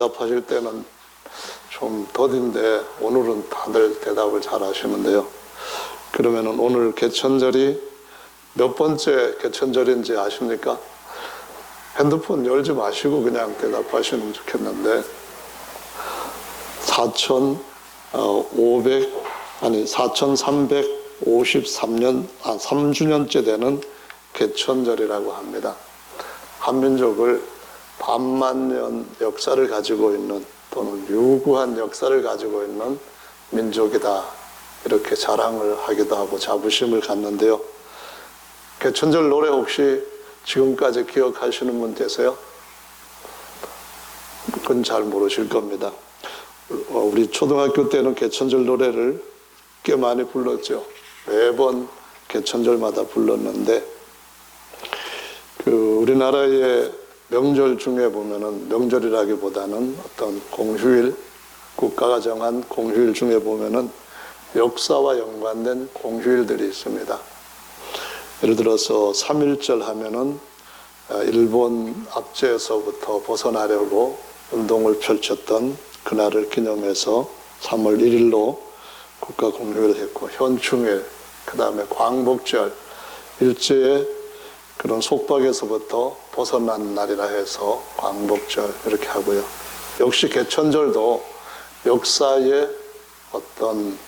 대답하실 때는 좀 더딘데 오늘은 다들 대답을 잘 하시는데요. 그러면은 오늘 개천절이 몇 번째 개천절인지 아십니까? 핸드폰 열지 마시고 그냥 대답하시면 좋겠는데 4353년 3주년째 되는 개천절이라고 합니다. 한민족을 반만년 역사를 가지고 있는 또는 유구한 역사를 가지고 있는 민족이다, 이렇게 자랑을 하기도 하고 자부심을 갖는데요. 개천절 노래 혹시 지금까지 기억하시는 분 계세요? 그건 잘 모르실 겁니다. 우리 초등학교 때는 개천절 노래를 꽤 많이 불렀죠. 매번 개천절마다 불렀는데 우리나라의 명절 중에 보면은, 명절이라기보다는 어떤 공휴일, 국가가 정한 공휴일 중에 보면은 역사와 연관된 공휴일들이 있습니다. 예를 들어서 3.1절 하면은 일본 압제에서부터 벗어나려고 운동을 펼쳤던 그날을 기념해서 3월 1일로 국가 공휴일을 했고, 현충일, 그 다음에 광복절, 일제의 그런 속박에서부터 벗어난 날이라 해서 광복절 이렇게 하고요. 역시 개천절도 역사의 어떤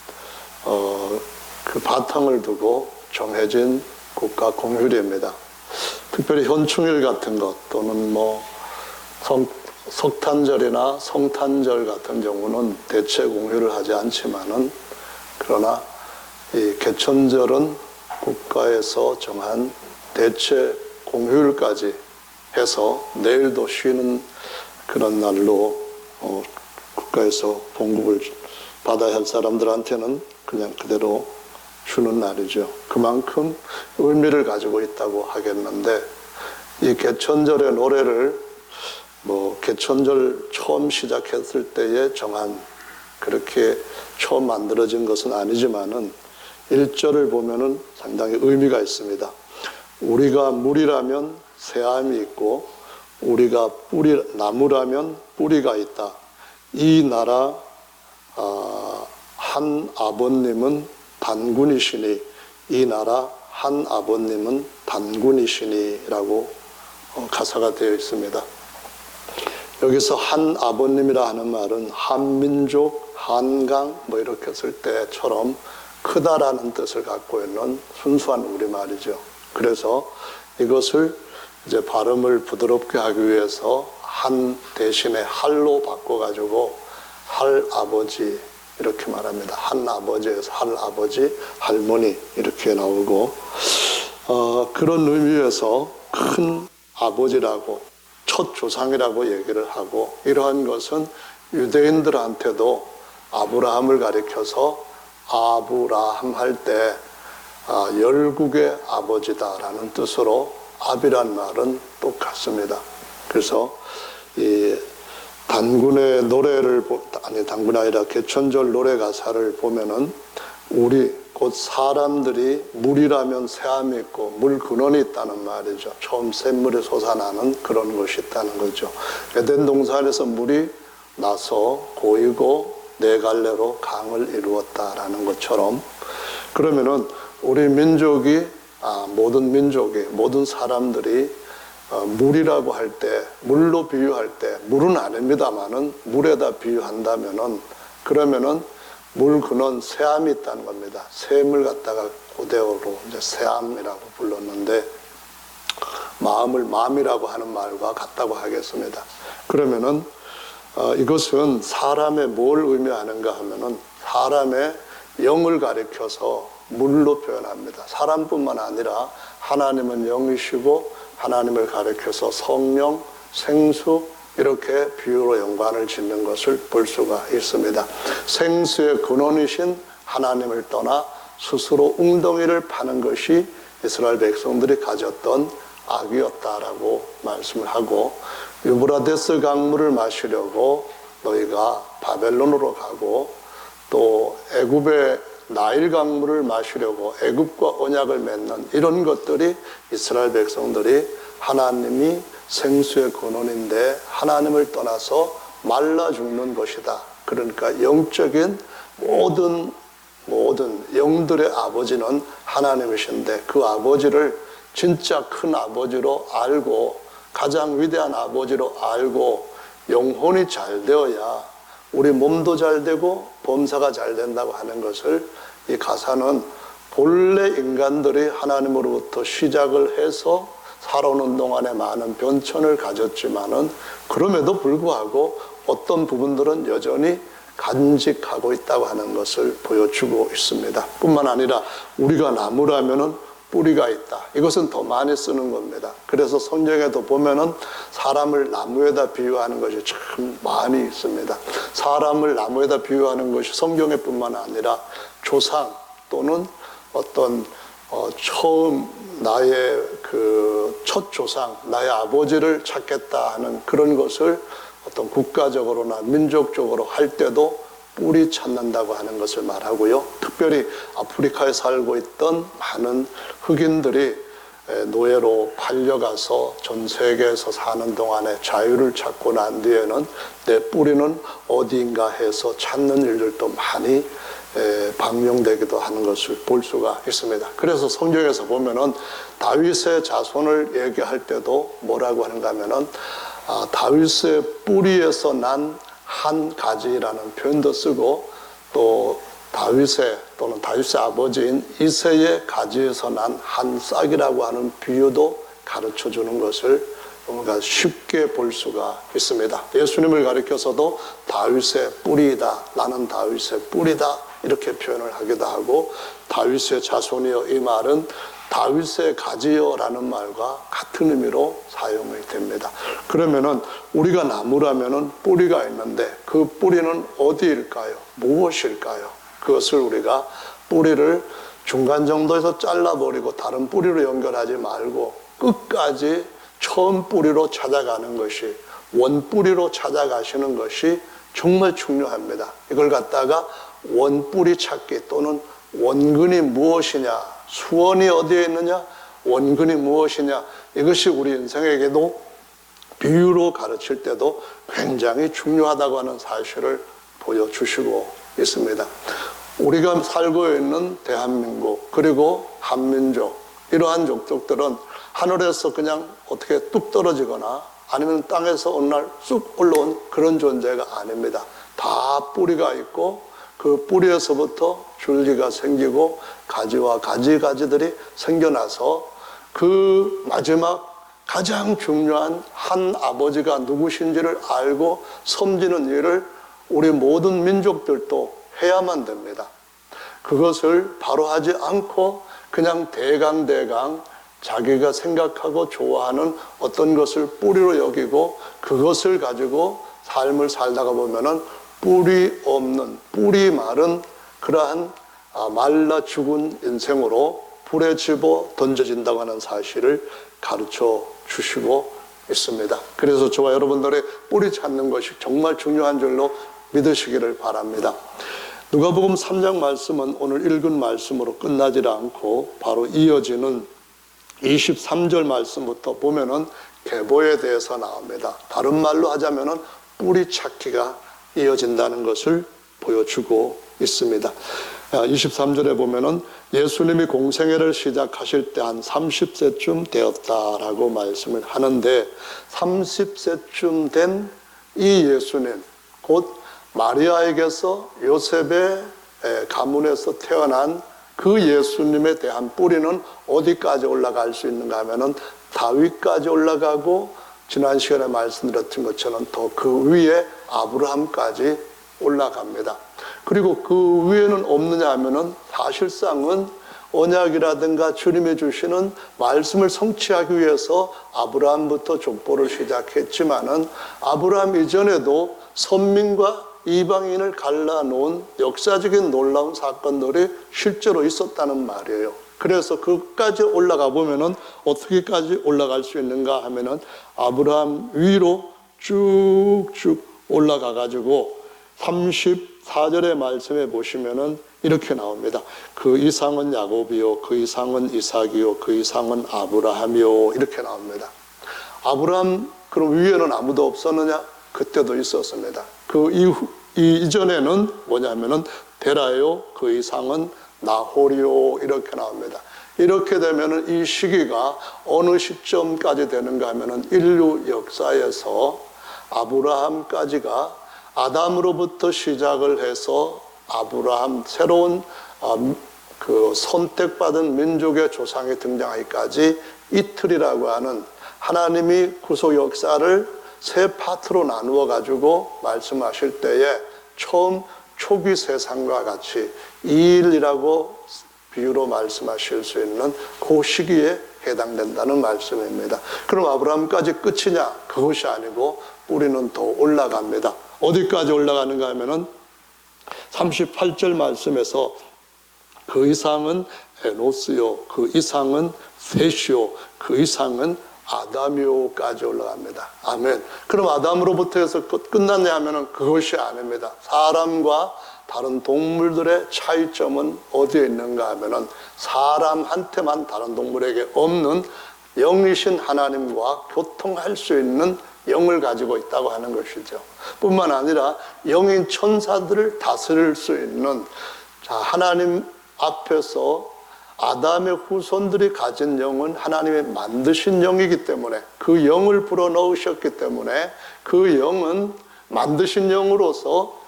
그 바탕을 두고 정해진 국가 공휴일입니다. 특별히 현충일 같은 것 또는 석탄절이나 성탄절 같은 경우는 대체 공휴일을 하지 않지만은, 그러나 이 개천절은 국가에서 정한 대체 공휴일까지 해서 내일도 쉬는 그런 날로 국가에서 봉급을 받아야 할 사람들한테는 그냥 그대로 쉬는 날이죠. 그만큼 의미를 가지고 있다고 하겠는데, 이 개천절의 노래를 개천절 처음 시작했을 때에 정한, 그렇게 처음 만들어진 것은 아니지만은 1절을 보면은 상당히 의미가 있습니다. 우리가 물이라면 새암이 있고 우리가 나무라면 뿌리가 있다. 이 나라 한 아버님은 단군이시니, 이 나라 한 아버님은 단군이시니 라고 가사가 되어 있습니다. 여기서 한 아버님이라 하는 말은 한민족, 한강 이렇게 쓸 때처럼 크다라는 뜻을 갖고 있는 순수한 우리말이죠. 그래서 이것을 이제 발음을 부드럽게 하기 위해서 한 대신에 할로 바꿔가지고 할아버지 이렇게 말합니다. 한 아버지에서 할아버지, 할머니 이렇게 나오고, 그런 의미에서 큰 아버지라고, 첫 조상이라고 얘기를 하고, 이러한 것은 유대인들한테도 아브라함을 가리켜서 아브라함 할 때 열국의 아버지다라는 뜻으로 아비란 말은 똑같습니다. 그래서 이 단군의 노래를, 단군이 아니라 개천절 노래 가사를 보면은 우리 곧 사람들이 물이라면 새암이 있고 물 근원이 있다는 말이죠. 처음 샘물이 솟아나는 그런 것이 있다는 거죠. 에덴 동산에서 물이 나서 고이고 네 갈래로 강을 이루었다라는 것처럼, 그러면은 우리 민족이, 모든 사람들이 물이라고 할 때, 물로 비유할 때, 물은 아닙니다만은 물에다 비유한다면은, 그러면은 물 근원 새암이 있다는 겁니다. 샘을 갖다가 고대어로 이제 새암이라고 불렀는데, 마음을 맘이라고 하는 말과 같다고 하겠습니다. 그러면은 이것은 사람의 뭘 의미하는가 하면은 사람의 영을 가리켜서 물로 표현합니다. 사람뿐만 아니라 하나님은 영이시고 하나님을 가리켜서 성령, 생수 이렇게 비유로 연관을 짓는 것을 볼 수가 있습니다. 생수의 근원이신 하나님을 떠나 스스로 웅덩이를 파는 것이 이스라엘 백성들이 가졌던 악이었다라고 말씀을 하고, 유브라데스 강물을 마시려고 너희가 바벨론으로 가고, 또 애굽의 나일 강물을 마시려고 애굽과 언약을 맺는 이런 것들이 이스라엘 백성들이 하나님이 생수의 근원인데 하나님을 떠나서 말라 죽는 것이다. 그러니까 영적인 모든 영들의 아버지는 하나님이신데 그 아버지를 진짜 큰 아버지로 알고 가장 위대한 아버지로 알고 영혼이 잘 되어야 우리 몸도 잘 되고 범사가 잘 된다고 하는 것을 이 가사는 본래 인간들이 하나님으로부터 시작을 해서 살아오는 동안에 많은 변천을 가졌지만은 그럼에도 불구하고 어떤 부분들은 여전히 간직하고 있다고 하는 것을 보여주고 있습니다. 뿐만 아니라 우리가 나무라면은 뿌리가 있다. 이것은 더 많이 쓰는 겁니다. 그래서 성경에도 보면은 사람을 나무에다 비유하는 것이 참 많이 있습니다. 사람을 나무에다 비유하는 것이 성경에 뿐만 아니라 조상 또는 어떤 처음 나의 첫 조상, 나의 아버지를 찾겠다 하는 그런 것을 어떤 국가적으로나 민족적으로 할 때도 뿌리 찾는다고 하는 것을 말하고요. 특별히 아프리카에 살고 있던 많은 흑인들이 노예로 팔려가서 전 세계에서 사는 동안에 자유를 찾고 난 뒤에는 내 뿌리는 어디인가 해서 찾는 일들도 많이 방명되기도 하는 것을 볼 수가 있습니다. 그래서 성경에서 보면은 다윗의 자손을 얘기할 때도 뭐라고 하는가 하면은 다윗의 뿌리에서 난 한 가지라는 표현도 쓰고 또 다윗의 또는 다윗의 아버지인 이새의 가지에서 난 한 싹이라고 하는 비유도 가르쳐 주는 것을 우리가 쉽게 볼 수가 있습니다. 예수님을 가리켜서도 다윗의 뿌리이다, 나는 다윗의 뿌리다 이렇게 표현을 하기도 하고 다윗의 자손이여 이 말은 다윗의 가지여라는 말과 같은 의미로 사용이 됩니다. 그러면은 우리가 나무라면은 뿌리가 있는데 그 뿌리는 어디일까요? 무엇일까요? 그것을 우리가 뿌리를 중간 정도에서 잘라버리고 다른 뿌리로 연결하지 말고 끝까지 처음 뿌리로 찾아가는 것이 원뿌리로 찾아가시는 것이 정말 중요합니다. 이걸 갖다가 원뿌리 찾기 또는 원근이 무엇이냐, 수원이 어디에 있느냐, 원근이 무엇이냐, 이것이 우리 인생에게도 비유로 가르칠 때도 굉장히 중요하다고 하는 사실을 보여주시고 있습니다. 우리가 살고 있는 대한민국 그리고 한민족, 이러한 족족들은 하늘에서 그냥 어떻게 뚝 떨어지거나 아니면 땅에서 어느 날 쑥 올라온 그런 존재가 아닙니다. 다 뿌리가 있고 그 뿌리에서부터 줄기가 생기고 가지와 가지들이 생겨나서 그 마지막 가장 중요한 한 아버지가 누구신지를 알고 섬기는 일을 우리 모든 민족들도 해야만 됩니다. 그것을 바로 하지 않고 그냥 대강 자기가 생각하고 좋아하는 어떤 것을 뿌리로 여기고 그것을 가지고 삶을 살다가 보면은 뿌리 없는, 뿌리 마른 그러한 말라 죽은 인생으로 불에 집어 던져진다고 하는 사실을 가르쳐 주시고 있습니다. 그래서 저와 여러분들의 뿌리 찾는 것이 정말 중요한 줄로 믿으시기를 바랍니다. 누가복음 3장 말씀은 오늘 읽은 말씀으로 끝나지 않고 바로 이어지는 23절 말씀부터 보면은 계보에 대해서 나옵니다. 다른 말로 하자면은 뿌리 찾기가 이어진다는 것을 보여주고 있습니다. 23절에 보면은 예수님이 공생애를 시작하실 때 한 30세쯤 되었다라고 말씀을 하는데 30세쯤 된 이 예수님, 곧 마리아에게서 요셉의 가문에서 태어난 그 예수님에 대한 뿌리는 어디까지 올라갈 수 있는가 하면은 다윗까지 올라가고 지난 시간에 말씀드렸던 것처럼 더 그 위에 아브라함까지 올라갑니다. 그리고 그 위에는 없느냐 하면은 사실상은 언약이라든가 주님이 주시는 말씀을 성취하기 위해서 아브라함부터 족보를 시작했지만은 아브라함 이전에도 선민과 이방인을 갈라놓은 역사적인 놀라운 사건들이 실제로 있었다는 말이에요. 그래서 그까지 올라가 보면은 어떻게까지 올라갈 수 있는가 하면은 아브라함 위로 쭉쭉 올라가 가지고 34절의 말씀에 보시면은 이렇게 나옵니다. 그 이상은 야곱이요, 그 이상은 이삭이요, 그 이상은 아브라함이요, 이렇게 나옵니다. 아브라함 그럼 위에는 아무도 없었느냐? 그때도 있었습니다. 그 이전에는 뭐냐면은 데라요, 그 이상은 나홀이요, 이렇게 나옵니다. 이렇게 되면은 이 시기가 어느 시점까지 되는가 하면은 인류 역사에서 아브라함까지가 아담으로부터 시작을 해서 아브라함, 새로운 그 선택받은 민족의 조상이 등장하기까지 이틀이라고 하는 하나님이 구속 역사를 세 파트로 나누어 가지고 말씀하실 때에 처음 초기 세상과 같이 2일이라고 비유로 말씀하실 수 있는 그 시기에 해당된다는 말씀입니다. 그럼 아브라함까지 끝이냐? 그것이 아니고 우리는 더 올라갑니다. 어디까지 올라가는가 하면은 38절 말씀에서 그 이상은 에노스요, 그 이상은 셋이요, 그 이상은 아담이요까지 올라갑니다. 아멘. 그럼 아담으로부터 해서 끝났냐 하면은 그것이 아닙니다. 사람과 다른 동물들의 차이점은 어디에 있는가 하면은 사람한테만 다른 동물에게 없는 영이신 하나님과 교통할 수 있는 영을 가지고 있다고 하는 것이죠. 뿐만 아니라 영인 천사들을 다스릴 수 있는, 자, 하나님 앞에서 아담의 후손들이 가진 영은 하나님이 만드신 영이기 때문에, 그 영을 불어넣으셨기 때문에 그 영은 만드신 영으로서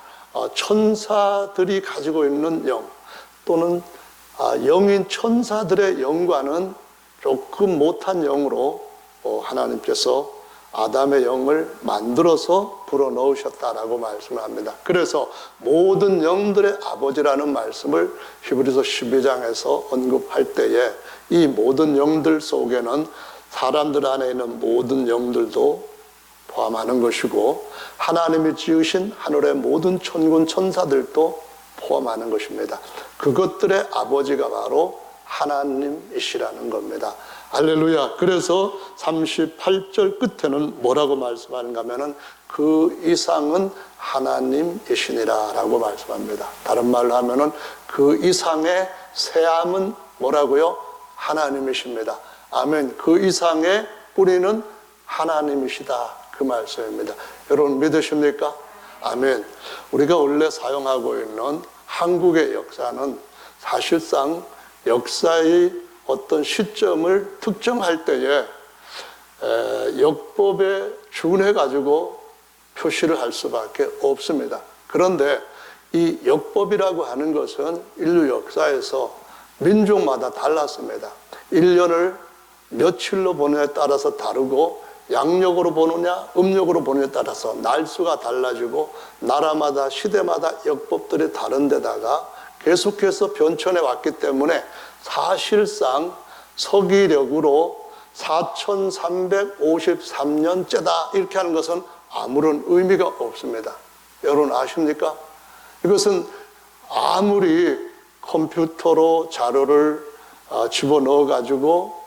천사들이 가지고 있는 영, 또는 영인 천사들의 영과는 조금 못한 영으로 하나님께서 아담의 영을 만들어서 불어넣으셨다라고 말씀을 합니다. 그래서 모든 영들의 아버지라는 말씀을 히브리서 12장에서 언급할 때에 이 모든 영들 속에는 사람들 안에 있는 모든 영들도 포함하는 것이고, 하나님이 지으신 하늘의 모든 천군 천사들도 포함하는 것입니다. 그것들의 아버지가 바로 하나님이시라는 겁니다. 할렐루야. 그래서 38절 끝에는 뭐라고 말씀하는가 하면은 그 이상은 하나님이시니라 라고 말씀합니다. 다른 말로 하면은 그 이상의 세암은 뭐라고요? 하나님이십니다. 아멘. 그 이상의 뿌리는 하나님이시다, 그 말씀입니다. 여러분 믿으십니까? 아멘. 우리가 원래 사용하고 있는 한국의 역사는 사실상 역사의 어떤 시점을 특정할 때에 역법에 준해 가지고 표시를 할 수밖에 없습니다. 그런데 이 역법이라고 하는 것은 인류 역사에서 민족마다 달랐습니다. 1년을 며칠로 보느냐에 따라서 다르고, 양력으로 보느냐 음력으로 보느냐에 따라서 날수가 달라지고, 나라마다 시대마다 역법들이 다른 데다가 계속해서 변천해 왔기 때문에 사실상 서기력으로 4353년째다 이렇게 하는 것은 아무런 의미가 없습니다. 여러분 아십니까? 이것은 아무리 컴퓨터로 자료를 집어넣어 가지고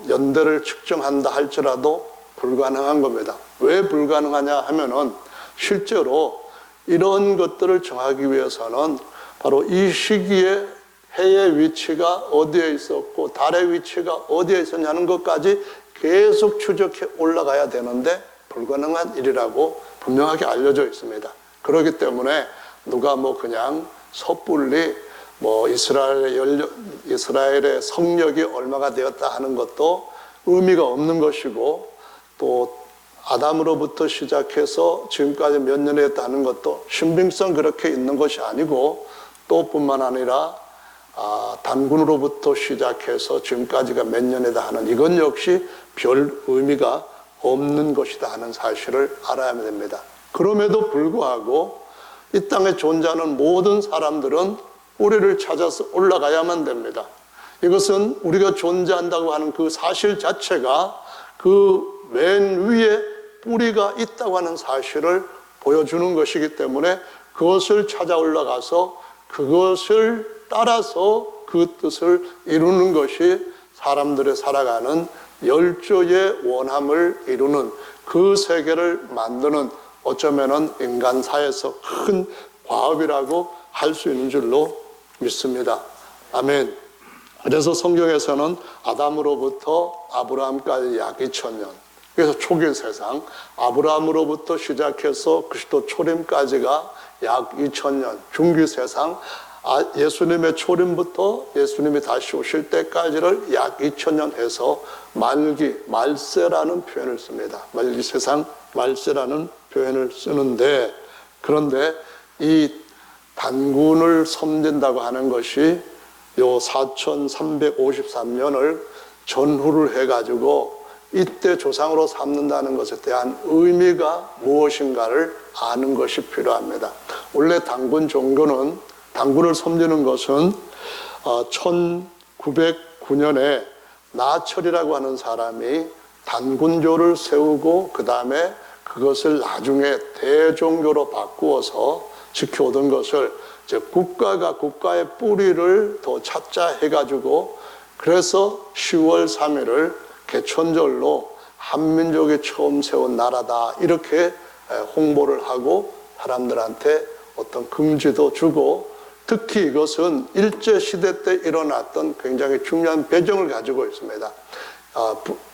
연대를 측정한다 할지라도 불가능한 겁니다. 왜 불가능하냐 하면은 실제로 이런 것들을 정하기 위해서는 바로 이 시기에 해의 위치가 어디에 있었고 달의 위치가 어디에 있었냐는 것까지 계속 추적해 올라가야 되는데 불가능한 일이라고 분명하게 알려져 있습니다. 그렇기 때문에 누가 그냥 섣불리 이스라엘의 성력이 얼마가 되었다 하는 것도 의미가 없는 것이고, 또 아담으로부터 시작해서 지금까지 몇 년이 됐다는 것도 신빙성 그렇게 있는 것이 아니고, 또 뿐만 아니라 단군으로부터 시작해서 지금까지가 몇 년이다 하는 이건 역시 별 의미가 없는 것이다 하는 사실을 알아야 됩니다. 그럼에도 불구하고 이 땅에 존재하는 모든 사람들은 뿌리를 찾아서 올라가야만 됩니다. 이것은 우리가 존재한다고 하는 그 사실 자체가 그 맨 위에 뿌리가 있다고 하는 사실을 보여주는 것이기 때문에 그것을 찾아 올라가서 그것을 따라서 그 뜻을 이루는 것이 사람들의 살아가는 열조의 원함을 이루는, 그 세계를 만드는, 어쩌면은 인간사에서 큰 과업이라고 할 수 있는 줄로 믿습니다. 아멘. 그래서 성경에서는 아담으로부터 아브라함까지 약 2000년, 그래서 초기 세상, 아브라함으로부터 시작해서 그리스도 초림까지가 약 2000년, 중기 세상, 예수님의 초림부터 예수님이 다시 오실 때까지를 약 2000년 해서 말기, 말세라는 표현을 씁니다. 말기 세상, 말세라는 표현을 쓰는데, 그런데 이 단군을 섬긴다고 하는 것이 요 4353년을 전후를 해가지고 이때 조상으로 삼는다는 것에 대한 의미가 무엇인가를 아는 것이 필요합니다. 원래 단군 종교는, 단군을 섬기는 것은 1909년에 나철이라고 하는 사람이 단군교를 세우고 그 다음에 그것을 나중에 대종교로 바꾸어서 지켜오던 것을 이제 국가가 국가의 뿌리를 더 찾자 해가지고, 그래서 10월 3일을 개천절로 한민족이 처음 세운 나라다 이렇게 홍보를 하고 사람들한테 어떤 긍지도 주고, 특히 이것은 일제시대 때 일어났던 굉장히 중요한 배경을 가지고 있습니다.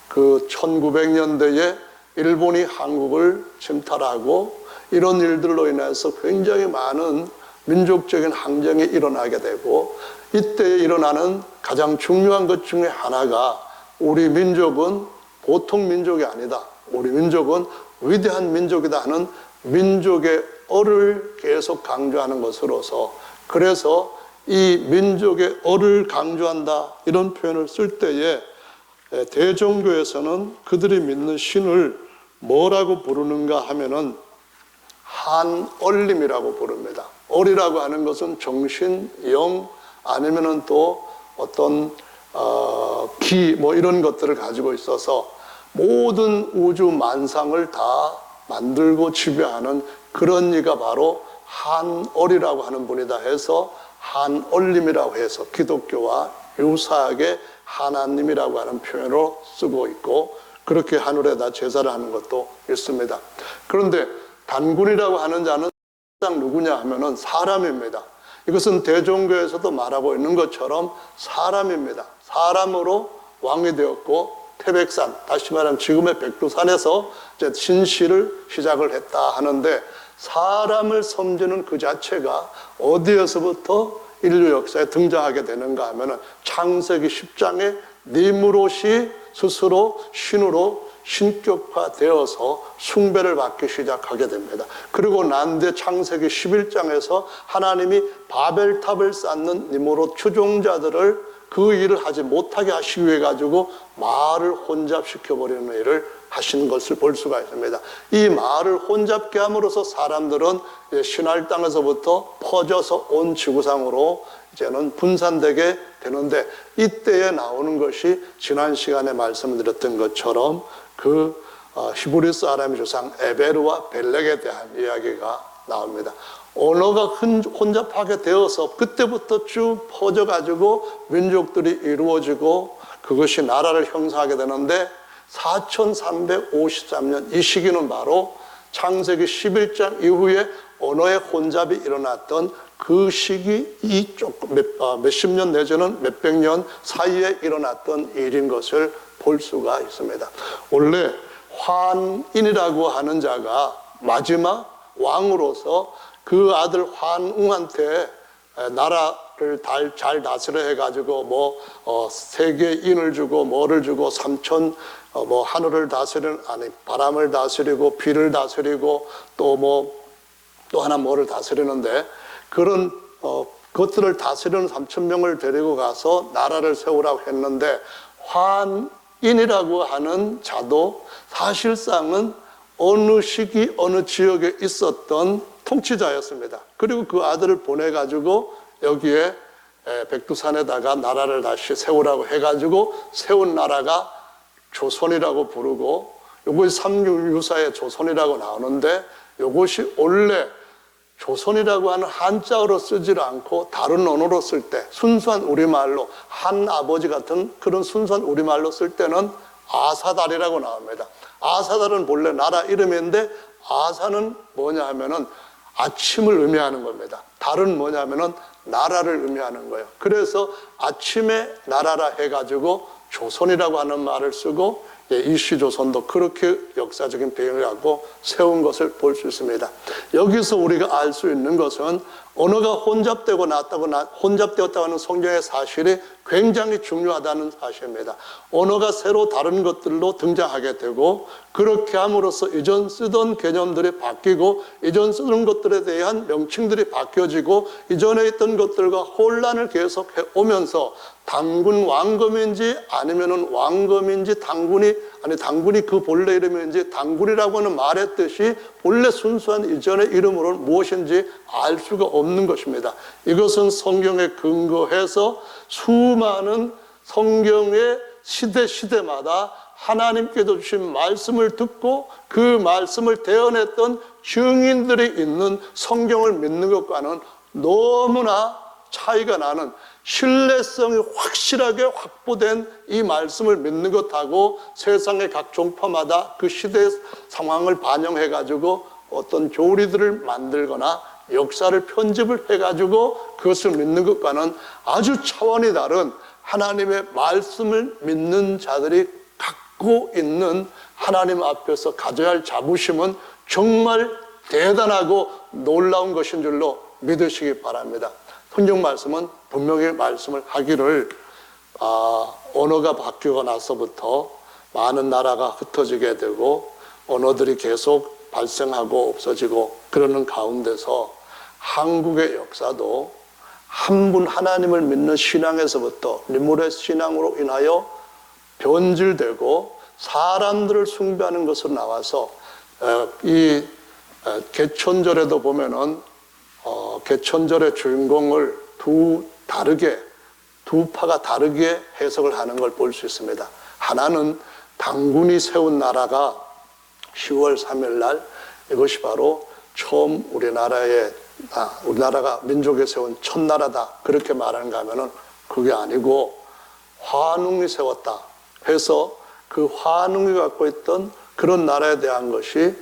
그 1900년대에 일본이 한국을 침탈하고 이런 일들로 인해서 굉장히 많은 민족적인 항쟁이 일어나게 되고, 이때 일어나는 가장 중요한 것 중에 하나가 우리 민족은 보통 민족이 아니다, 우리 민족은 위대한 민족이다 하는 민족의 얼을 계속 강조하는 것으로서, 그래서 이 민족의 얼을 강조한다 이런 표현을 쓸 때에 대종교에서는 그들이 믿는 신을 뭐라고 부르는가 하면은 한얼림이라고 부릅니다. 얼이라고 하는 것은 정신, 영, 아니면은 또 어떤 기, 뭐 이런 것들을 가지고 있어서 모든 우주 만상을 다 만들고 지배하는 그런 이가 바로 한얼이라고 하는 분이다 해서 한얼림이라고 해서 기독교와 유사하게 하나님이라고 하는 표현으로 쓰고 있고, 그렇게 하늘에다 제사를 하는 것도 있습니다. 그런데 단군이라고 하는 자는 누구냐 하면은 사람입니다. 이것은 대종교에서도 말하고 있는 것처럼 사람입니다. 사람으로 왕이 되었고, 태백산, 다시 말하면 지금의 백두산에서 이제 신시를 시작을 했다 하는데, 사람을 섬기는 그 자체가 어디에서부터 인류 역사에 등장하게 되는가 하면은 창세기 10장에 니므롯이 스스로 신으로 신격화되어서 숭배를 받기 시작하게 됩니다. 그리고 난 뒤 창세기 11장에서 하나님이 바벨탑을 쌓는 니므롯 추종자들을 그 일을 하지 못하게 하시기 위해 가지고 마을을 혼잡시켜버리는 일을 하신 것을 볼 수가 있습니다. 이 마을을 혼잡게 함으로써 사람들은 신할 땅에서부터 퍼져서 온 지구상으로 이제는 분산되게 되는데, 이때에 나오는 것이 지난 시간에 말씀드렸던 것처럼 그 히브리스 아람의 조상 에베르와 벨렉에 대한 이야기가 나옵니다. 언어가 혼잡하게 되어서 그때부터 쭉 퍼져가지고 민족들이 이루어지고 그것이 나라를 형성하게 되는데, 4353년 이 시기는 바로 창세기 11장 이후에 언어의 혼잡이 일어났던 그 시기, 이 조금 몇십 년 내지는 몇백 년 사이에 일어났던 일인 것을 볼 수가 있습니다. 원래 환인이라고 하는 자가 마지막 왕으로서 그 아들 환웅한테 나라를 잘 다스려 해가지고 뭐 세계인을 주고 뭐를 주고 뭐 하늘을 다스리는, 아니 바람을 다스리고 비를 다스리고 또 하나 뭐를 다스리는데, 그런 것들을 다스리는 3,000명을 데리고 가서 나라를 세우라고 했는데, 환인이라고 하는 자도 사실상은 어느 시기 어느 지역에 있었던 통치자였습니다. 그리고 그 아들을 보내가지고 여기에 백두산에다가 나라를 다시 세우라고 해가지고 세운 나라가 조선이라고 부르고, 이것이 삼류유사의 조선이라고 나오는데, 이것이 원래 조선이라고 하는 한자어로 쓰지 않고 다른 언어로 쓸 때, 순수한 우리말로, 한 아버지 같은 그런 순수한 우리말로 쓸 때는 아사달이라고 나옵니다. 아사달은 본래 나라 이름인데, 아사는 뭐냐 하면은 아침을 의미하는 겁니다. 달은 뭐냐 하면은 나라를 의미하는 거예요. 그래서 아침의 나라라 해가지고 조선이라고 하는 말을 쓰고, 이시조선도 그렇게 역사적인 배경을 갖고 세운 것을 볼 수 있습니다. 여기서 우리가 알 수 있는 것은 언어가 혼잡되었다고 하는 성경의 사실이 굉장히 중요하다는 사실입니다. 언어가 새로 다른 것들로 등장하게 되고, 그렇게 함으로써 이전 쓰던 개념들이 바뀌고, 이전 쓰던 것들에 대한 명칭들이 바뀌어지고, 이전에 있던 것들과 혼란을 계속해 오면서 당군 왕검인지 아니면은 왕검인지 당군이 그 본래 이름인지, 당군이라고 하는 말의 뜻이 본래 순수한 이전의 이름으로는 무엇인지 알 수가 없는 것입니다. 이것은 성경에 근거해서 수많은 성경의 시대마다 하나님께서 주신 말씀을 듣고 그 말씀을 대언했던 증인들이 있는 성경을 믿는 것과는 너무나 차이가 나는, 신뢰성이 확실하게 확보된 이 말씀을 믿는 것하고 세상의 각 종파마다 그 시대의 상황을 반영해 가지고 어떤 교리들을 만들거나 역사를 편집을 해 가지고 그것을 믿는 것과는 아주 차원이 다른, 하나님의 말씀을 믿는 자들이 갖고 있는 하나님 앞에서 가져야 할 자부심은 정말 대단하고 놀라운 것인 줄로 믿으시기 바랍니다. 성경 말씀은 분명히 말씀을 하기를 언어가 바뀌고 나서부터 많은 나라가 흩어지게 되고 언어들이 계속 발생하고 없어지고 그러는 가운데서 한국의 역사도 한 분 하나님을 믿는 신앙에서부터 니무레 신앙으로 인하여 변질되고 사람들을 숭배하는 것으로 나와서 이 개천절에도 보면은 개천절의 주인공을 두 파가 다르게 해석을 하는 걸 볼 수 있습니다. 하나는 당군이 세운 나라가 10월 3일 날 이것이 바로 처음 우리나라가 민족에 세운 첫 나라다, 그렇게 말하는가 하면은 그게 아니고 환웅이 세웠다 해서 그 환웅이 갖고 있던 그런 나라에 대한 것이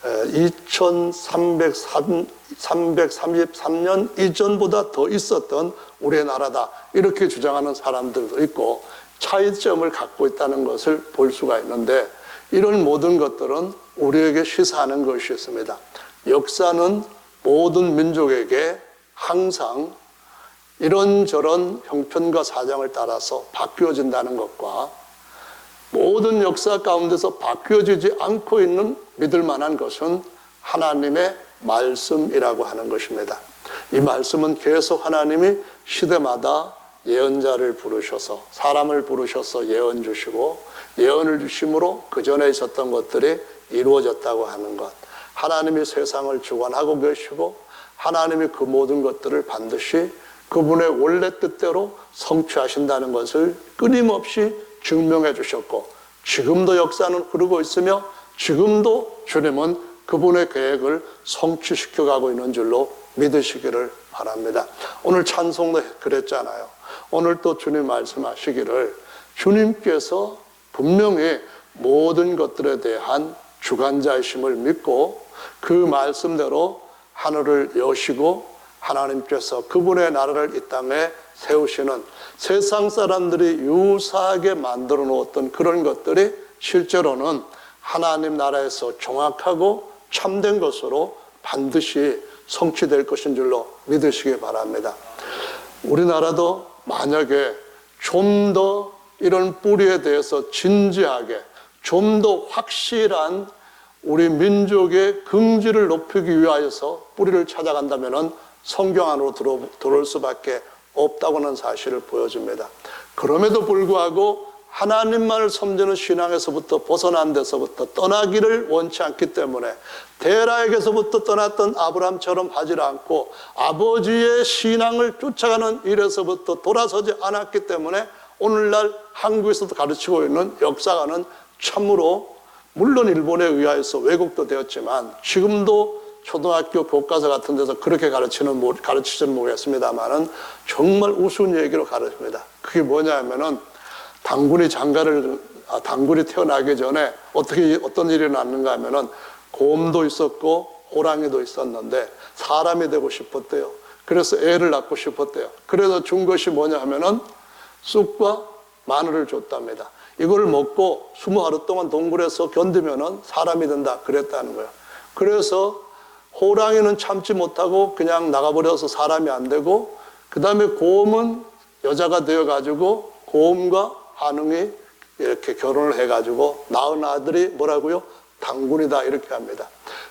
2333년 이전보다 더 있었던 우리의 나라다, 이렇게 주장하는 사람들도 있고 차이점을 갖고 있다는 것을 볼 수가 있는데, 이런 모든 것들은 우리에게 시사하는 것이 있습니다. 역사는 모든 민족에게 항상 이런저런 형편과 사정을 따라서 바뀌어진다는 것과 모든 역사 가운데서 바뀌어지지 않고 있는 믿을 만한 것은 하나님의 말씀이라고 하는 것입니다. 이 말씀은 계속 하나님이 시대마다 예언자를 부르셔서, 사람을 부르셔서 예언 주시고, 예언을 주심으로 그 전에 있었던 것들이 이루어졌다고 하는 것, 하나님이 세상을 주관하고 계시고 하나님이 그 모든 것들을 반드시 그분의 원래 뜻대로 성취하신다는 것을 끊임없이 증명해 주셨고, 지금도 역사는 흐르고 있으며 지금도 주님은 그분의 계획을 성취시켜 가고 있는 줄로 믿으시기를 바랍니다. 오늘 찬송도 그랬잖아요. 오늘 또 주님 말씀하시기를 주님께서 분명히 모든 것들에 대한 주관자이심을 믿고 그 말씀대로 하늘을 여시고 하나님께서 그분의 나라를 이 땅에 세우시는, 세상 사람들이 유사하게 만들어 놓았던 그런 것들이 실제로는 하나님 나라에서 정확하고 참된 것으로 반드시 성취될 것인 줄로 믿으시기 바랍니다. 우리나라도 만약에 좀 더 이런 뿌리에 대해서 진지하게, 좀 더 확실한 우리 민족의 긍지를 높이기 위하여서 뿌리를 찾아간다면 성경 안으로 들어올 수밖에 없다고 하는 사실을 보여줍니다. 그럼에도 불구하고 하나님만을 섬기는 신앙에서부터 벗어난 데서부터 떠나기를 원치 않기 때문에, 데라에게서부터 떠났던 아브라함처럼 하지 않고 아버지의 신앙을 쫓아가는 일에서부터 돌아서지 않았기 때문에 오늘날 한국에서도 가르치고 있는 역사가는 참으로, 물론 일본에 의하여서 왜곡도 되었지만 지금도 초등학교 교과서 같은 데서 그렇게 가르치지는 모르겠습니다만은 정말 우스운 얘기로 가르칩니다. 그게 뭐냐면은 당군이 태어나기 전에 어떤 일이 났는가 하면은 곰도 있었고 호랑이도 있었는데 사람이 되고 싶었대요. 그래서 애를 낳고 싶었대요. 그래서 준 것이 뭐냐 하면은 쑥과 마늘을 줬답니다. 이걸 먹고 20하루 동안 동굴에서 견디면은 사람이 된다 그랬다는 거예요. 그래서 호랑이는 참지 못하고 그냥 나가버려서 사람이 안 되고, 그 다음에 곰은 여자가 되어가지고 곰과 한웅이 이렇게 결혼을 해가지고 낳은 아들이 뭐라고요? 당군이다 이렇게 합니다.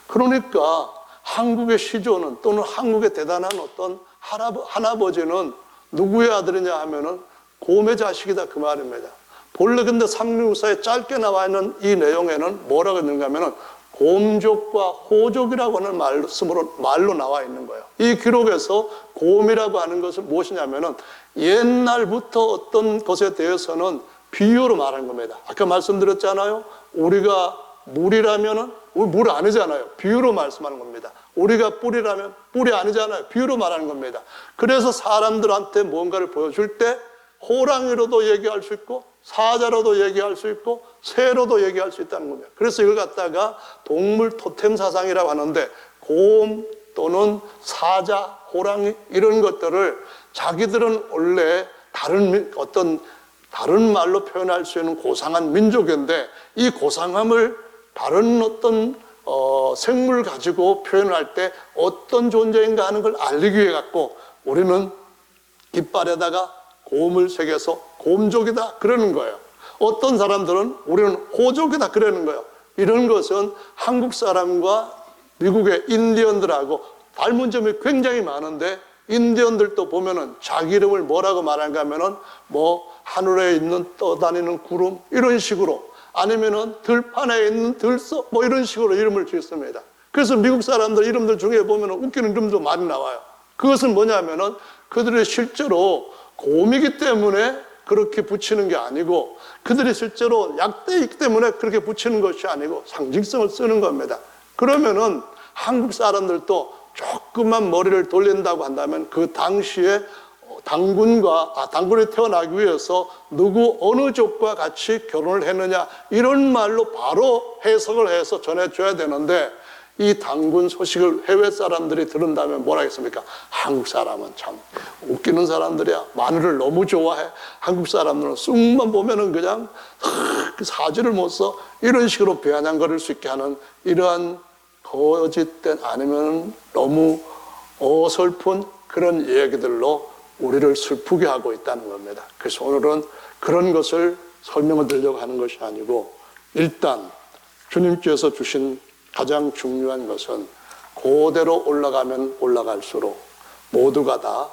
그러니까 한국의 시조는 또는 한국의 대단한 어떤 할아버지는 누구의 아들이냐 하면은 곰의 자식이다 그 말입니다. 본래 근데 삼국사에 짧게 나와 있는 이 내용에는 뭐라고 했는가 하면은 곰족과 호족이라고 하는 말로 나와 있는 거예요. 이 기록에서 곰이라고 하는 것은 무엇이냐면은 옛날부터 어떤 것에 대해서는 비유로 말한 겁니다. 아까 말씀드렸잖아요. 우리가 물이라면은 우리 물 아니잖아요. 비유로 말씀하는 겁니다. 우리가 뿔이라면 뿔이 아니잖아요. 비유로 말하는 겁니다. 그래서 사람들한테 뭔가를 보여줄 때 호랑이로도 얘기할 수 있고 사자로도 얘기할 수 있고 새로도 얘기할 수 있다는 겁니다. 그래서 이걸 갖다가 동물 토템 사상이라고 하는데 곰 또는 사자, 호랑이 이런 것들을 자기들은 원래 다른 말로 표현할 수 있는 고상한 민족인데 이 고상함을 다른 어떤 생물 가지고 표현할 때 어떤 존재인가 하는 걸 알리기 위해 갖고 우리는 깃발에다가 곰을 새겨서 곰족이다 그러는 거예요. 어떤 사람들은 우리는 호족이다 그러는 거예요. 이런 것은 한국 사람과 미국의 인디언들하고 닮은 점이 굉장히 많은데 인디언들도 보면은 자기 이름을 뭐라고 말하는가 하면은 뭐 하늘에 있는 떠다니는 구름 이런 식으로 아니면은 들판에 있는 들소 뭐 이런 식으로 이름을 짓습니다. 그래서 미국 사람들 이름들 중에 보면은 웃기는 이름도 많이 나와요. 그것은 뭐냐면은 그들이 실제로 곰이기 때문에 그렇게 붙이는 게 아니고 그들이 실제로 약대이기 때문에 그렇게 붙이는 것이 아니고 상징성을 쓰는 겁니다. 그러면은 한국 사람들도 조금만 머리를 돌린다고 한다면 그 당시에 당군이 태어나기 위해서 누구 어느 족과 같이 결혼을 했느냐 이런 말로 바로 해석을 해서 전해줘야 되는데 이 당군 소식을 해외 사람들이 들은다면 뭐라 하겠습니까? 한국 사람은 참 웃기는 사람들이야. 마늘을 너무 좋아해. 한국 사람들은 쑥만 보면은 그냥 사지를 못 써. 이런 식으로 비아냥거릴 수 있게 하는 이러한 거짓된 아니면 너무 어설픈 그런 얘기들로 우리를 슬프게 하고 있다는 겁니다. 그래서 오늘은 그런 것을 설명을 드리려고 하는 것이 아니고 일단 주님께서 주신 가장 중요한 것은 그대로 올라가면 올라갈수록 모두가 다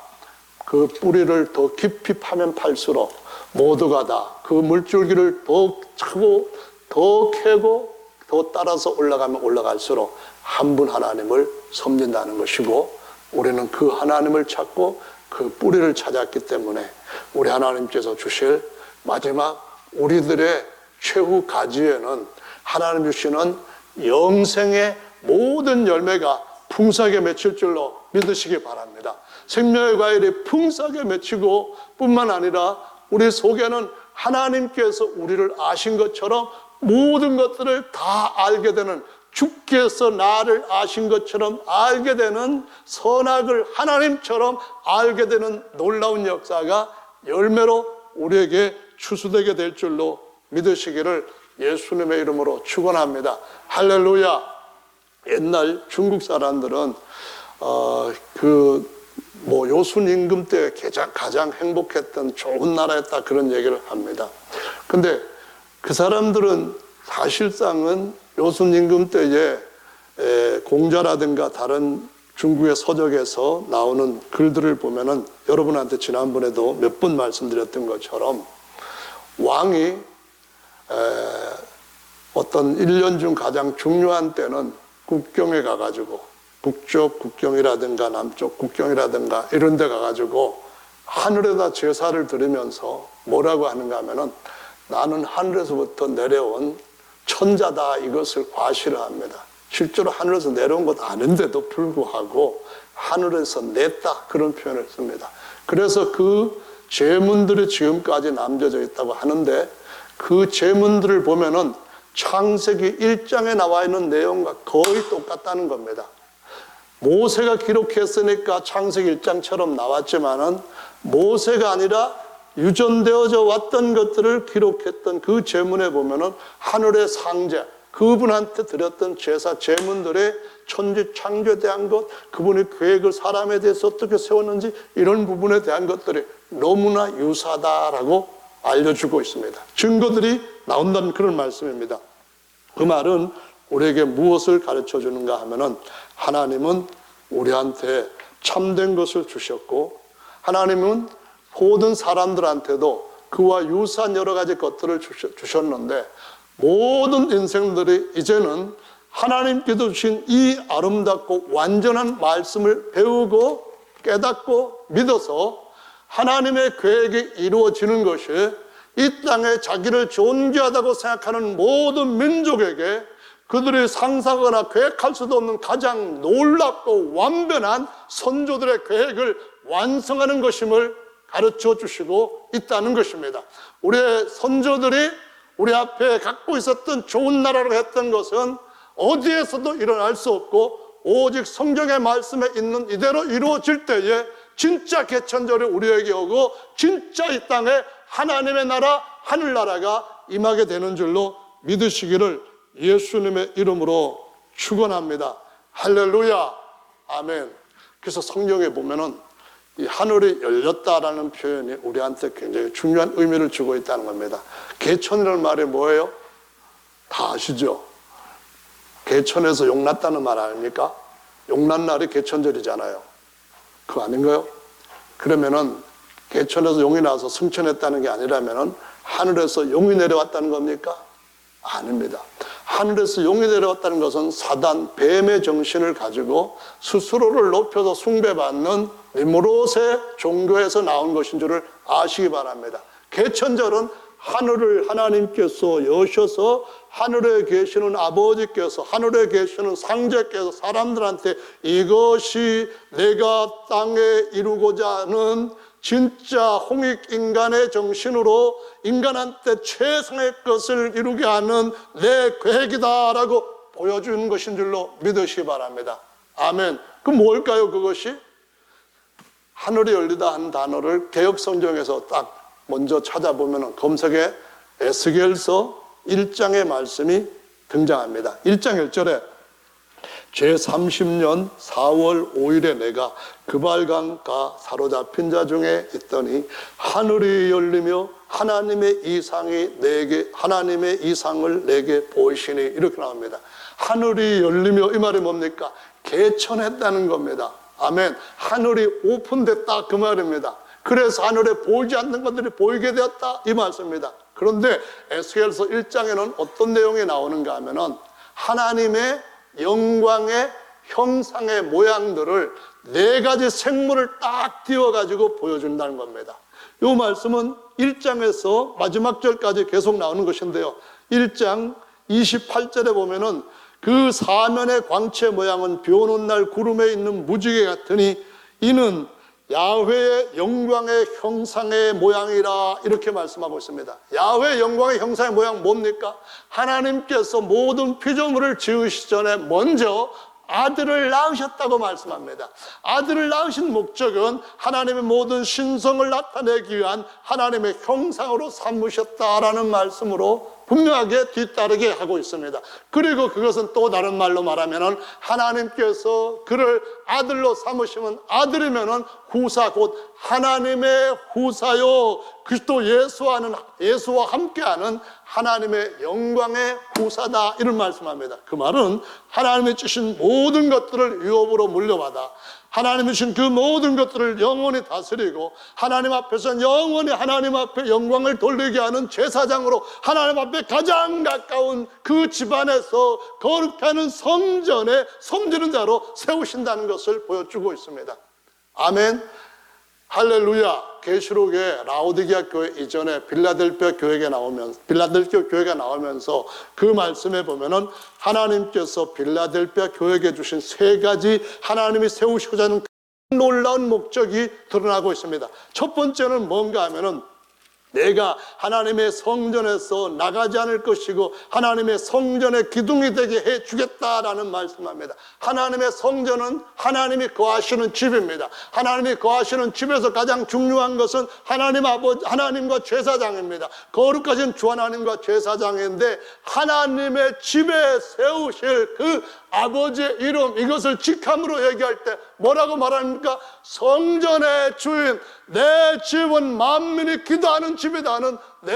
그 뿌리를 더 깊이 파면 팔수록 모두가 다 그 물줄기를 더 차고 더 캐고 더 따라서 올라가면 올라갈수록 한 분 하나님을 섬긴다는 것이고 우리는 그 하나님을 찾고 그 뿌리를 찾았기 때문에 우리 하나님께서 주실 마지막 우리들의 최후 가지에는 하나님 주시는 영생의 모든 열매가 풍성하게 맺힐 줄로 믿으시기 바랍니다. 생명의 과일이 풍성하게 맺히고 뿐만 아니라 우리 속에는 하나님께서 우리를 아신 것처럼 모든 것들을 다 알게 되는 주께서 나를 아신 것처럼 알게 되는 선악을 하나님처럼 알게 되는 놀라운 역사가 열매로 우리에게 추수되게 될 줄로 믿으시기를 예수님의 이름으로 축원합니다. 할렐루야. 옛날 중국 사람들은 요순 임금 때 가장 행복했던 좋은 나라였다 그런 얘기를 합니다. 근데 그 사람들은 사실상은 요순 임금 때에 공자라든가 다른 중국의 서적에서 나오는 글들을 보면은 여러분한테 지난번에도 몇 번 말씀드렸던 것처럼 왕이 어떤 1년 중 가장 중요한 때는 국경에 가가지고 북쪽 국경이라든가 남쪽 국경이라든가 이런 데 가가지고 하늘에다 제사를 드리면서 뭐라고 하는가 하면은 나는 하늘에서부터 내려온 천자다 이것을 과시를 합니다. 실제로 하늘에서 내려온 것 아닌데도 불구하고 하늘에서 냈다 그런 표현을 씁니다. 그래서 그 제문들이 지금까지 남겨져 있다고 하는데 그 제문들을 보면은 창세기 1장에 나와 있는 내용과 거의 똑같다는 겁니다. 모세가 기록했으니까 창세기 1장처럼 나왔지만은 모세가 아니라 유전되어져 왔던 것들을 기록했던 그 제문에 보면은 하늘의 상제, 그분한테 드렸던 제사 제문들의 천지 창조에 대한 것, 그분의 계획을 사람에 대해서 어떻게 세웠는지 이런 부분에 대한 것들이 너무나 유사하다라고 알려주고 있습니다. 증거들이 나온다는 그런 말씀입니다. 그 말은 우리에게 무엇을 가르쳐 주는가 하면은 하나님은 우리한테 참된 것을 주셨고, 하나님은 모든 사람들한테도 그와 유사한 여러 가지 것들을 주셨는데, 모든 인생들이 이제는 하나님께서 주신 이 아름답고 완전한 말씀을 배우고 깨닫고 믿어서 하나님의 계획이 이루어지는 것이 이 땅에 자기를 존귀하다고 생각하는 모든 민족에게 그들이 상상하거나 계획할 수도 없는 가장 놀랍고 완변한 선조들의 계획을 완성하는 것임을 가르쳐 주시고 있다는 것입니다. 우리의 선조들이 우리 앞에 갖고 있었던 좋은 나라로 했던 것은 어디에서도 일어날 수 없고 오직 성경의 말씀에 있는 이대로 이루어질 때에 진짜 개천절이 우리에게 오고 진짜 이 땅에 하나님의 나라, 하늘나라가 임하게 되는 줄로 믿으시기를 예수님의 이름으로 축원합니다. 할렐루야, 아멘. 그래서 성경에 보면은 이 하늘이 열렸다라는 표현이 우리한테 굉장히 중요한 의미를 주고 있다는 겁니다. 개천이라는 말이 뭐예요? 다 아시죠? 개천에서 용 났다는 말 아닙니까? 용 난 날이 개천절이잖아요. 그거 아닌가요? 그러면은 개천에서 용이 나서 승천했다는 게 아니라면은 하늘에서 용이 내려왔다는 겁니까? 아닙니다. 하늘에서 용이 내려왔다는 것은 사단, 뱀의 정신을 가지고 스스로를 높여서 숭배받는 니므롯의 종교에서 나온 것인 줄을 아시기 바랍니다. 개천절은 하늘을 하나님께서 여셔서 하늘에 계시는 아버지께서, 하늘에 계시는 상제께서 사람들한테 이것이 내가 땅에 이루고자 하는 진짜 홍익인간의 정신으로 인간한테 최상의 것을 이루게 하는 내 계획이다라고 보여주는 것인 줄로 믿으시기 바랍니다. 아멘. 그럼 뭘까요, 그것이? 하늘이 열리다 한 단어를 개역성경에서 딱 먼저 찾아보면 검색에 에스겔서 1장의 말씀이 등장합니다. 1장 1절에 제30년 4월 5일에 내가 그발강가 사로잡힌 자 중에 있더니 하늘이 열리며 하나님의 이상을 내게 보이시니, 이렇게 나옵니다. 하늘이 열리며, 이 말이 뭡니까? 개천했다는 겁니다. 아멘. 하늘이 오픈됐다, 그 말입니다. 그래서 하늘에 보이지 않는 것들이 보이게 되었다, 이 말씀입니다. 그런데 에스겔서 1장에는 어떤 내용이 나오는가 하면은 하나님의 영광의 형상의 모양들을 4가지 생물을 딱 띄워가지고 보여준다는 겁니다. 이 말씀은 1장에서 마지막 절까지 계속 나오는 것인데요, 1장 28절에 보면은 그 사면의 광채 모양은 비 오는 날 구름에 있는 무지개 같으니 이는 야훼의 영광의 형상의 모양이라, 이렇게 말씀하고 있습니다. 야훼의 영광의 형상의 모양 뭡니까? 하나님께서 모든 피조물을 지으시기 전에 먼저 아들을 낳으셨다고 말씀합니다. 아들을 낳으신 목적은 하나님의 모든 신성을 나타내기 위한 하나님의 형상으로 삼으셨다라는 말씀으로 분명하게 뒤따르게 하고 있습니다. 그리고 그것은 또 다른 말로 말하면 하나님께서 그를 아들로 삼으시면, 아들이면 후사, 곧 하나님의 후사요, 그리스도 예수와 함께하는 하나님의 영광의 후사다, 이런 말씀합니다. 그 말은 하나님이 주신 모든 것들을 유업으로 물려받아 하나님이 주신 그 모든 것들을 영원히 다스리고 하나님 앞에서 영원히 하나님 앞에 영광을 돌리게 하는 제사장으로 하나님 앞에 가장 가까운 그 집안에서 거룩해 하는 성전에 섬기는 자로 세우신다는 것을 보여주고 있습니다. 아멘. 할렐루야. 계시록의 라오디게아 교회 이전에 빌라델피아 교회가 나오면서 그 말씀에 보면은 하나님께서 빌라델피아 교회에 주신 3가지 하나님이 세우시고자 하는 놀라운 목적이 드러나고 있습니다. 첫 번째는 뭔가 하면은 내가 하나님의 성전에서 나가지 않을 것이고 하나님의 성전의 기둥이 되게 해주겠다라는 말씀합니다. 하나님의 성전은 하나님이 거하시는 집입니다. 하나님이 거하시는 집에서 가장 중요한 것은 하나님 아버지, 하나님과 제사장입니다. 거룩하신 주 하나님과 제사장인데 하나님의 집에 세우실 그 아버지의 이름, 이것을 직함으로 얘기할 때 뭐라고 말합니까? 성전의 주인, 내 집은 만민이 기도하는 집이다 하는 내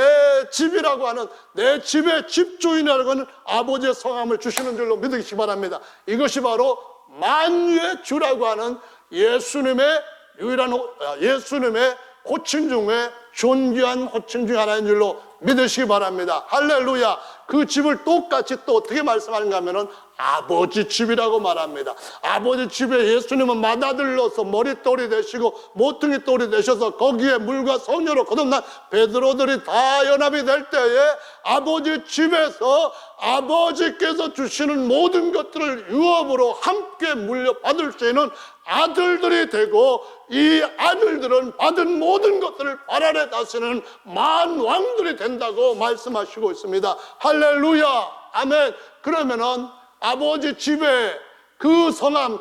집이라고 하는, 내 집의 집주인이라고 하는 아버지의 성함을 주시는 줄로 믿으시기 바랍니다. 이것이 바로 만유의 주라고 하는 예수님의 유일한 예수님의 호칭 중에 존귀한 호칭 중 하나인 줄로 믿으시기 바랍니다. 할렐루야. 그 집을 똑같이 또 어떻게 말씀하는가 하면은 아버지 집이라고 말합니다. 아버지 집에 예수님은 맏아들로서 머릿돌이 되시고 모퉁이 돌이 되셔서 거기에 물과 성녀로 거듭난 베드로들이 다 연합이 될 때에 아버지 집에서 아버지께서 주시는 모든 것들을 유업으로 함께 물려받을 수 있는 아들들이 되고, 이 아들들은 받은 모든 것들을 발 아래 다스리는 만왕들이 된다고 말씀하시고 있습니다. 할렐루야. 아멘. 그러면은 아버지 집에 그 성함,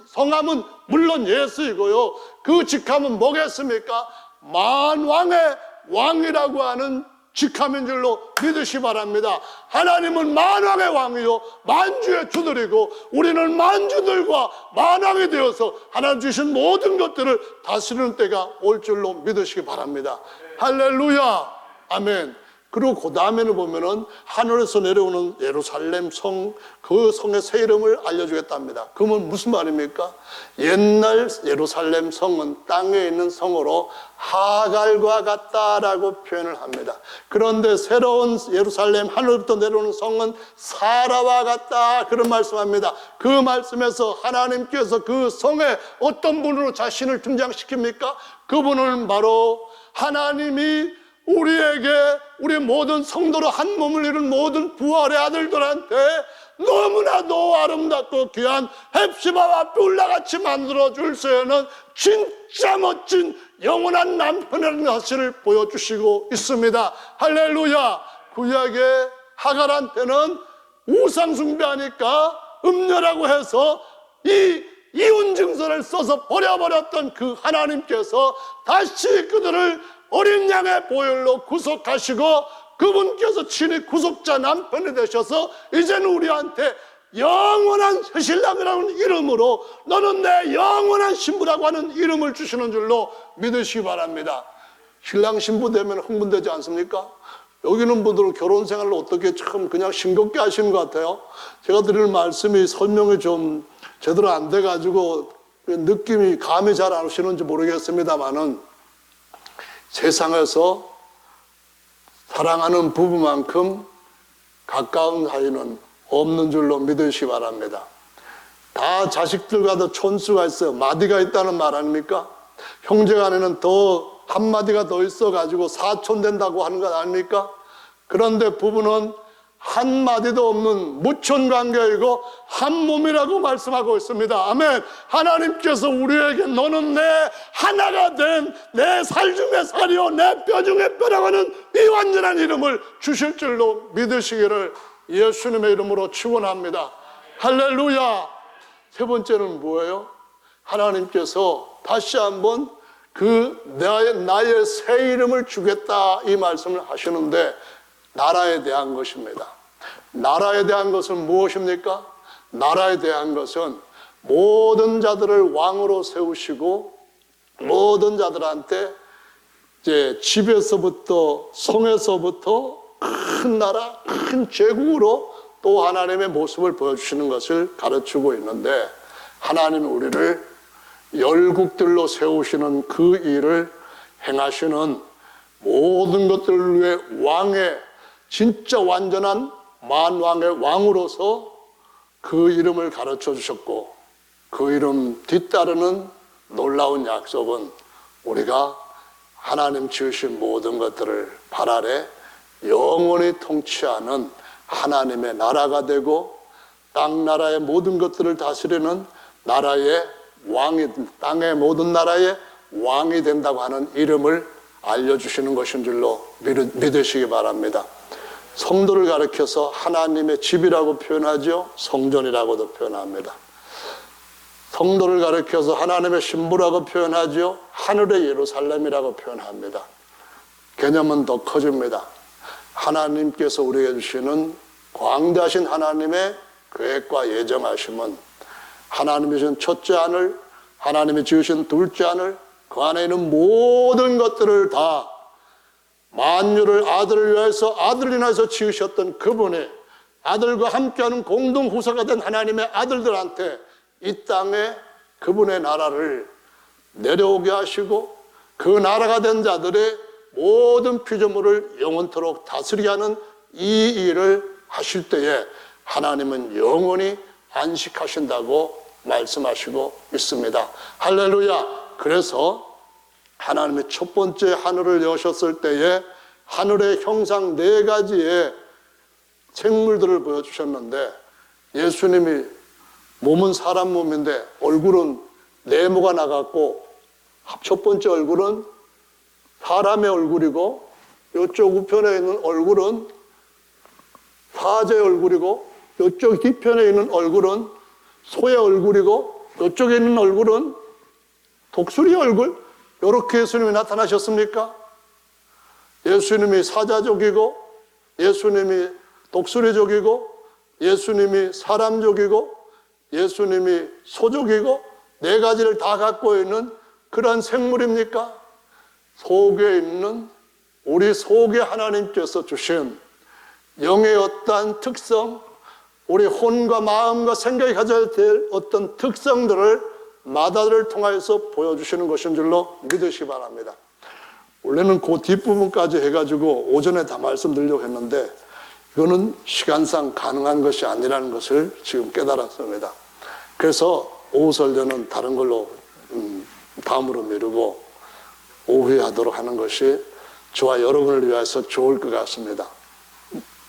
성함은 물론 예수이고요. 그 직함은 뭐겠습니까? 만왕의 왕이라고 하는 직함인 줄로 믿으시 바랍니다. 하나님은 만왕의 왕이요 만주의 주들이고, 우리는 만주들과 만왕이 되어서 하나님 주신 모든 것들을 다스리는 때가 올 줄로 믿으시기 바랍니다. 할렐루야. 아멘. 그리고 그 다음에는 보면은 하늘에서 내려오는 예루살렘 성, 그 성의 새 이름을 알려주겠답니다. 그러면 무슨 말입니까? 옛날 예루살렘 성은 땅에 있는 성으로 하갈과 같다라고 표현을 합니다. 그런데 새로운 예루살렘, 하늘부터 내려오는 성은 사라와 같다, 그런 말씀합니다. 그 말씀에서 하나님께서 그 성에 어떤 분으로 자신을 등장시킵니까? 그분은 바로 하나님이 우리에게, 우리 모든 성도로 한 몸을 이룬 모든 부활의 아들들한테 너무나도 아름답고 귀한 헵시바와 뿔라같이 만들어줄 수 있는 진짜 멋진 영원한 남편이라는 사실을 보여주시고 있습니다. 할렐루야. 구약의 하갈한테는 우상 숭배하니까 음녀라고 해서 이 이혼 증서를 써서 버려버렸던 그 하나님께서 다시 그들을 어린 양의 보혈로 구속하시고, 그분께서 친히 구속자 남편이 되셔서 이제는 우리한테 영원한 새신랑이라는 이름으로, 너는 내 영원한 신부라고 하는 이름을 주시는 줄로 믿으시기 바랍니다. 신랑 신부 되면 흥분되지 않습니까? 여기 있는 분들은 결혼 생활을 어떻게 참 그냥 싱겁게 하시는 것 같아요. 제가 드리는 말씀이 설명이 좀 제대로 안 돼가지고 느낌이 감이 잘 안 오시는지 모르겠습니다만은, 세상에서 사랑하는 부부만큼 가까운 사이는 없는 줄로 믿으시기 바랍니다. 다 자식들과도 촌수가 있어요. 마디가 있다는 말 아닙니까? 형제간에는 더 한마디가 더 있어가지고 사촌 된다고 하는 것 아닙니까? 그런데 부부는 한마디도 없는 무촌관계이고 한 몸이라고 말씀하고 있습니다. 아멘. 하나님께서 우리에게 너는 내 하나가 된 내 살 중에 살이요 내 뼈 중에 뼈라고 하는 이 완전한 이름을 주실 줄로 믿으시기를 예수님의 이름으로 축원합니다. 할렐루야. 세 번째는 뭐예요? 하나님께서 다시 한번 그 나의 새 이름을 주겠다, 이 말씀을 하시는데, 나라에 대한 것입니다. 나라에 대한 것은 무엇입니까? 나라에 대한 것은 모든 자들을 왕으로 세우시고, 모든 자들한테 이제 집에서부터 성에서부터 큰 나라, 큰 제국으로 또 하나님의 모습을 보여주시는 것을 가르치고 있는데, 하나님은 우리를 열국들로 세우시는 그 일을 행하시는 모든 것들을 위해 왕의, 진짜 완전한 만왕의 왕으로서 그 이름을 가르쳐 주셨고, 그 이름 뒤따르는 놀라운 약속은 우리가 하나님 지으신 모든 것들을 발 아래 영원히 통치하는 하나님의 나라가 되고, 땅 나라의 모든 것들을 다스리는 나라의 왕이, 땅의 모든 나라의 왕이 된다고 하는 이름을 알려주시는 것인 줄로 믿으시기 바랍니다. 성도를 가리켜서 하나님의 집이라고 표현하죠. 성전이라고도 표현합니다. 성도를 가리켜서 하나님의 신부라고 표현하죠. 하늘의 예루살렘이라고 표현합니다. 개념은 더 커집니다. 하나님께서 우리에게 주시는 광대하신 하나님의 계획과 예정하심은 하나님이 주신 첫째 하늘, 하나님이 지으신 둘째 하늘, 그 안에 있는 모든 것들을 다 만유를 아들을 위해서 아들을 인하여서 지으셨던 그분이 아들과 함께하는 공동 후사가 된 하나님의 아들들한테 이 땅에 그분의 나라를 내려오게 하시고 그 나라가 된 자들의 모든 피조물을 영원토록 다스리게 하는 이 일을 하실 때에 하나님은 영원히 안식하신다고 말씀하시고 있습니다. 할렐루야. 그래서 하나님의 첫 번째 하늘을 여셨을 때에 하늘의 형상 4가지의 생물들을 보여주셨는데 예수님이 몸은 사람 몸인데 얼굴은 네모가 나갔고 첫 번째 얼굴은 사람의 얼굴이고 이쪽 우편에 있는 얼굴은 사자의 얼굴이고 이쪽 뒤편에 있는 얼굴은 소의 얼굴이고 이쪽에 있는 얼굴은 독수리 얼굴. 이렇게 예수님이 나타나셨습니까? 예수님이 사자족이고 예수님이 독수리족이고 예수님이 사람족이고 예수님이 소족이고 4가지를 다 갖고 있는 그런 생물입니까? 속에 있는 우리 속에 하나님께서 주신 영의 어떠한 특성, 우리 혼과 마음과 생각이 가져야 될 어떤 특성들을 마다를 통하여서 보여주시는 것인 줄로 믿으시기 바랍니다. 원래는 그 뒷부분까지 해가지고 오전에 다 말씀드리려고 했는데 이거는 시간상 가능한 것이 아니라는 것을 지금 깨달았습니다. 그래서 오후 설교는 다른 걸로 다음으로 미루고 오후에 하도록 하는 것이 저와 여러분을 위해서 좋을 것 같습니다.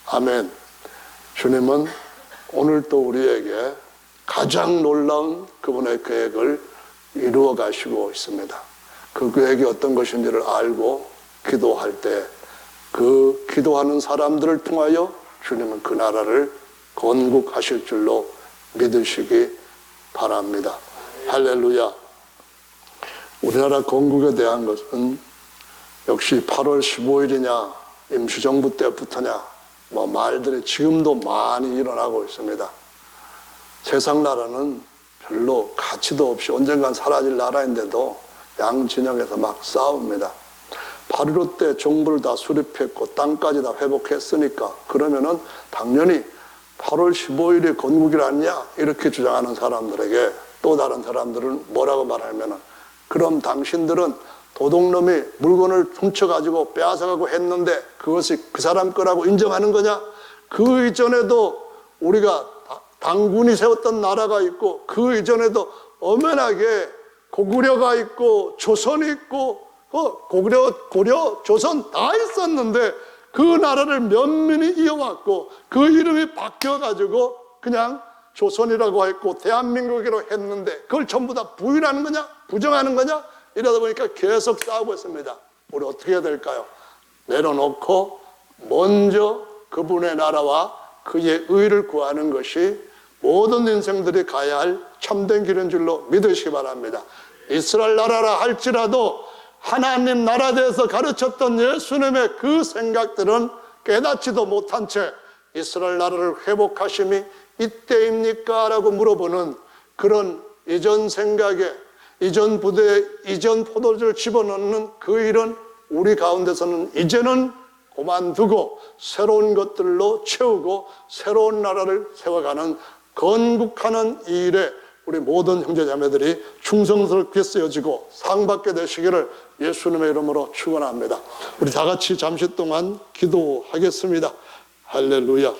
아멘. 주님은 오늘 또 우리에게 가장 놀라운 그분의 계획을 이루어 가시고 있습니다. 그 계획이 어떤 것인지를 알고 기도할 때 그 기도하는 사람들을 통하여 주님은 그 나라를 건국하실 줄로 믿으시기 바랍니다. 할렐루야. 우리나라 건국에 대한 것은 역시 8월 15일이냐 임시정부 때부터냐 말들이 지금도 많이 일어나고 있습니다. 세상 나라는 별로 가치도 없이 언젠간 사라질 나라인데도 양 진영에서 막 싸웁니다. 8.15 때 정부를 다 수립했고 땅까지 다 회복했으니까 그러면은 당연히 8월 15일이 건국이라냐 이렇게 주장하는 사람들에게 또 다른 사람들은 뭐라고 말하면은 그럼 당신들은 도둑놈이 물건을 훔쳐가지고 빼앗아가고 했는데 그것이 그 사람 거라고 인정하는 거냐? 그 이전에도 우리가 당군이 세웠던 나라가 있고 그 이전에도 엄연하게 고구려가 있고 조선이 있고 고려, 조선 다 있었는데 그 나라를 면면히 이어왔고 그 이름이 바뀌어가지고 그냥 조선이라고 했고 대한민국이라고 했는데 그걸 전부 다 부인하는 거냐? 부정하는 거냐? 이러다 보니까 계속 싸우고 있습니다. 우리 어떻게 해야 될까요? 내려놓고 먼저 그분의 나라와 그의 의를 구하는 것이 모든 인생들이 가야 할 참된 길인 줄로 믿으시기 바랍니다. 이스라엘 나라라 할지라도 하나님 나라에 대해서 가르쳤던 예수님의 그 생각들은 깨닫지도 못한 채 이스라엘 나라를 회복하심이 이때입니까? 라고 물어보는 그런 이전 생각에 이전 부대에 이전 포도주를 집어넣는 그 일은 우리 가운데서는 이제는 그만두고 새로운 것들로 채우고 새로운 나라를 세워가는 건국하는 이 일에 우리 모든 형제자매들이 충성스럽게 쓰여지고 상받게 되시기를 예수님의 이름으로 축원합니다. 우리 다 같이 잠시 동안 기도하겠습니다. 할렐루야.